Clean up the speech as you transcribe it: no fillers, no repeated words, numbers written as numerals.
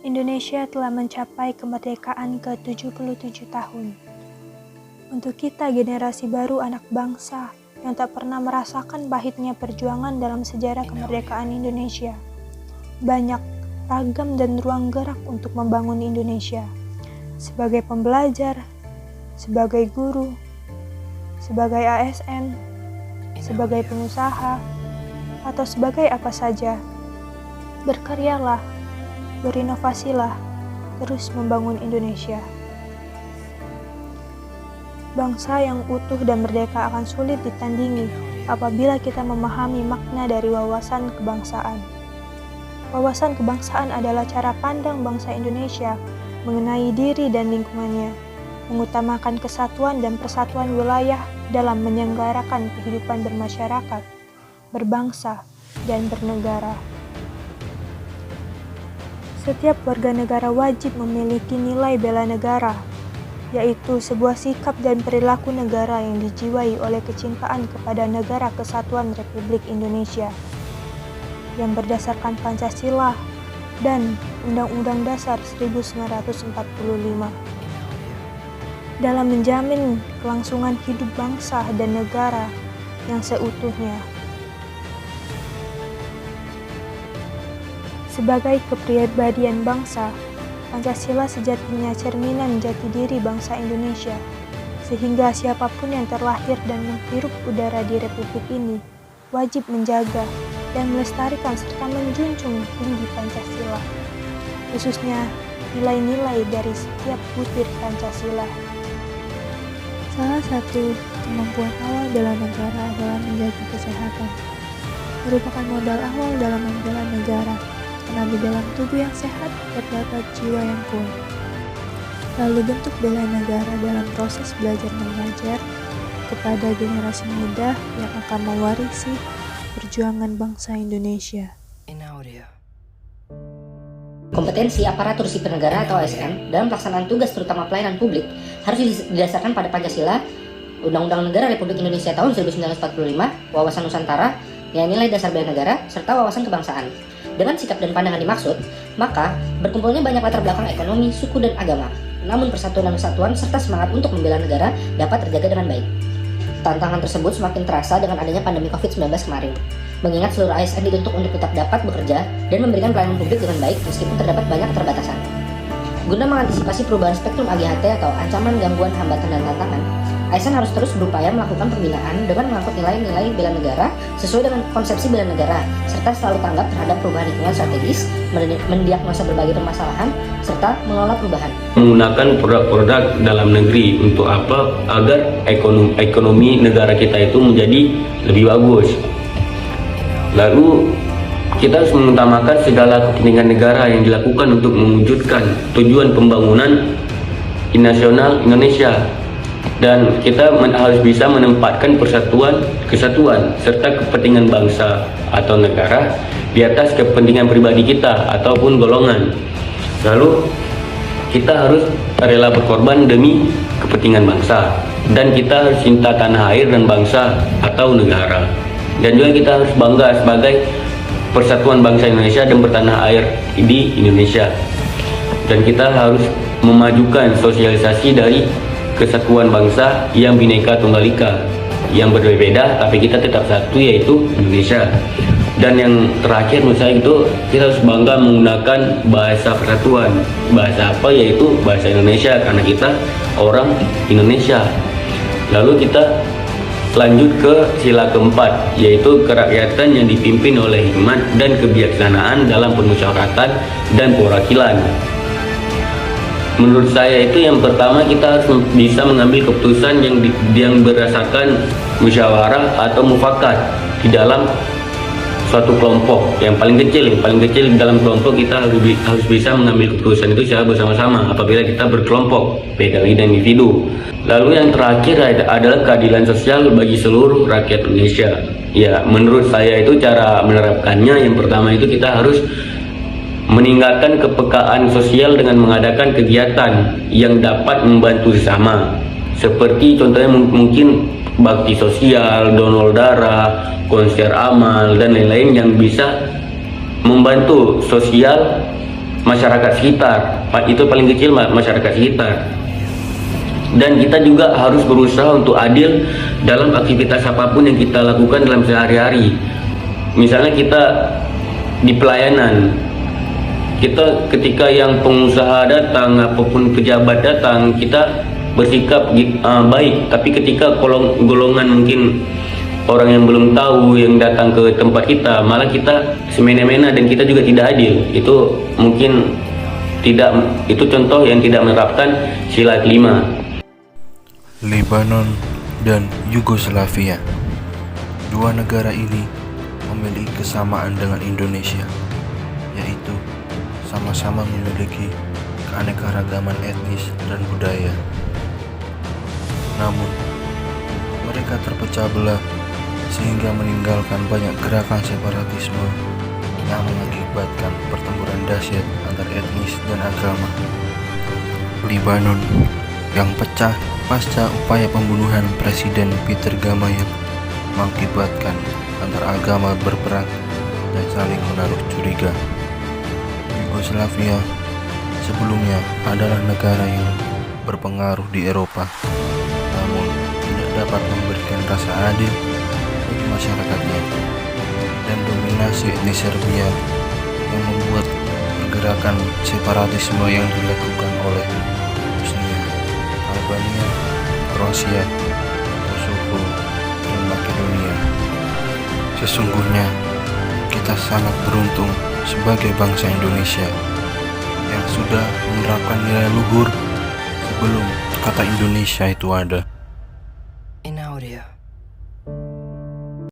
Indonesia telah mencapai kemerdekaan ke-77 tahun. Untuk kita generasi baru anak bangsa yang tak pernah merasakan pahitnya perjuangan dalam sejarah kemerdekaan Indonesia, banyak ragam dan ruang gerak untuk membangun Indonesia. Sebagai pembelajar, sebagai guru, sebagai ASN, sebagai pengusaha, atau sebagai apa saja, berkaryalah, berinovasilah, terus membangun Indonesia. Bangsa yang utuh dan merdeka akan sulit ditandingi apabila kita memahami makna dari wawasan kebangsaan. Wawasan kebangsaan adalah cara pandang bangsa Indonesia mengenai diri dan lingkungannya, mengutamakan kesatuan dan persatuan wilayah dalam menyelenggarakan kehidupan bermasyarakat, berbangsa, dan bernegara. Setiap warga negara wajib memiliki nilai bela negara, yaitu sebuah sikap dan perilaku negara yang dijiwai oleh kecintaan kepada Negara Kesatuan Republik Indonesia, yang berdasarkan Pancasila dan Undang-Undang Dasar 1945, dalam menjamin kelangsungan hidup bangsa dan negara yang seutuhnya. Sebagai kepribadian bangsa, Pancasila sejatinya cerminan jati diri bangsa Indonesia, sehingga siapapun yang terlahir dan menghirup udara di Republik ini wajib menjaga dan melestarikan serta menjunjung tinggi Pancasila, khususnya nilai-nilai dari setiap butir Pancasila. Salah satu kemampuan awal bela negara adalah menjaga kesehatan, merupakan modal awal dalam membela negara. Karena di dalam tubuh yang sehat terdapat jiwa yang kuat. Lalu bentuk bela negara dalam proses belajar mengajar kepada generasi muda yang akan mewarisi perjuangan bangsa Indonesia. Kompetensi aparatur sipil negara atau ASN dalam pelaksanaan tugas terutama pelayanan publik harus didasarkan pada Pancasila, Undang-Undang Negara Republik Indonesia tahun 1945, wawasan Nusantara, nilai dasar bela negara, serta wawasan kebangsaan. Dengan sikap dan pandangan dimaksud, maka berkumpulnya banyak latar belakang ekonomi, suku, dan agama. Namun persatuan dan kesatuan serta semangat untuk membela negara dapat terjaga dengan baik. Tantangan tersebut semakin terasa dengan adanya pandemi COVID-19 kemarin, mengingat seluruh ASN dituntut untuk tetap dapat bekerja dan memberikan pelayanan publik dengan baik meskipun terdapat banyak keterbatasan. Guna mengantisipasi perubahan spektrum AGHT atau ancaman, gangguan, hambatan, dan tantangan, ASN harus terus berupaya melakukan pembinaan dengan mengangkut nilai-nilai bela negara sesuai dengan konsepsi bela negara, serta selalu tanggap terhadap perubahan lingkungan strategis, mendiagnosa berbagai permasalahan, serta mengelola perubahan. Menggunakan produk-produk dalam negeri untuk apa? Agar ekonomi negara kita itu menjadi lebih bagus. Lalu kita harus mengutamakan segala kepentingan negara yang dilakukan untuk mewujudkan tujuan pembangunan nasional Indonesia. Dan kita harus bisa menempatkan kesatuan serta kepentingan bangsa atau negara di atas kepentingan pribadi kita ataupun golongan. Lalu kita harus rela berkorban demi kepentingan bangsa, dan kita harus cinta tanah air dan bangsa atau negara. Dan juga kita harus bangga sebagai persatuan bangsa Indonesia dan bertanah air di Indonesia. Dan kita harus memajukan sosialisasi dari kesatuan bangsa yang Bhinneka Tunggal Ika, yang berbeda tapi kita tetap satu, yaitu Indonesia. Dan yang terakhir menurut saya itu kita harus bangga menggunakan bahasa persatuan. Bahasa apa? Yaitu bahasa Indonesia, karena kita orang Indonesia. Lalu kita lanjut ke sila keempat, yaitu kerakyatan yang dipimpin oleh hikmat dan kebijaksanaan dalam permusyawaratan dan perwakilan. Menurut saya itu yang pertama, kita harus bisa mengambil keputusan yang berdasarkan musyawarah atau mufakat di dalam suatu kelompok. Yang paling kecil dalam kelompok kita harus bisa mengambil keputusan itu secara bersama-sama apabila kita berkelompok, beda dan individu. Lalu yang terakhir adalah keadilan sosial bagi seluruh rakyat Indonesia. Ya, menurut saya itu cara menerapkannya, yang pertama itu kita harus meningkatkan kepekaan sosial dengan mengadakan kegiatan yang dapat membantu sesama. Seperti contohnya mungkin bakti sosial, donor darah, konser amal, dan lain-lain yang bisa membantu sosial masyarakat sekitar. Itu paling kecil masyarakat sekitar. Dan kita juga harus berusaha untuk adil dalam aktivitas apapun yang kita lakukan dalam sehari-hari. Misalnya kita di pelayanan, kita ketika yang pengusaha datang apapun pejabat datang, kita bersikap baik. Tapi ketika golongan mungkin orang yang belum tahu yang datang ke tempat kita, malah kita semena-mena dan kita juga tidak adil. Itu mungkin itu contoh yang tidak menerapkan sila kelima. Lebanon dan Yugoslavia. Dua negara ini memiliki kesamaan dengan Indonesia, yaitu sama-sama memiliki keanekaragaman etnis dan budaya. Namun, mereka terpecah belah sehingga meninggalkan banyak gerakan separatisme yang mengakibatkan pertempuran dahsyat antar etnis dan agama. Lebanon yang pecah pasca upaya pembunuhan Presiden Peter Gamayel mengakibatkan antar agama berperang dan saling menaruh curiga. Yugoslavia sebelumnya adalah negara yang berpengaruh di Eropa, namun tidak dapat memberikan rasa adil bagi masyarakatnya, dan dominasi etnis Serbia yang membuat pergerakan separatisme yang dilakukan oleh Bosnia, Albania, Kroasia, Kosovo, dan Makedonia. Sesungguhnya kita sangat beruntung sebagai bangsa Indonesia yang sudah menerapkan nilai luhur sebelum kata Indonesia itu ada.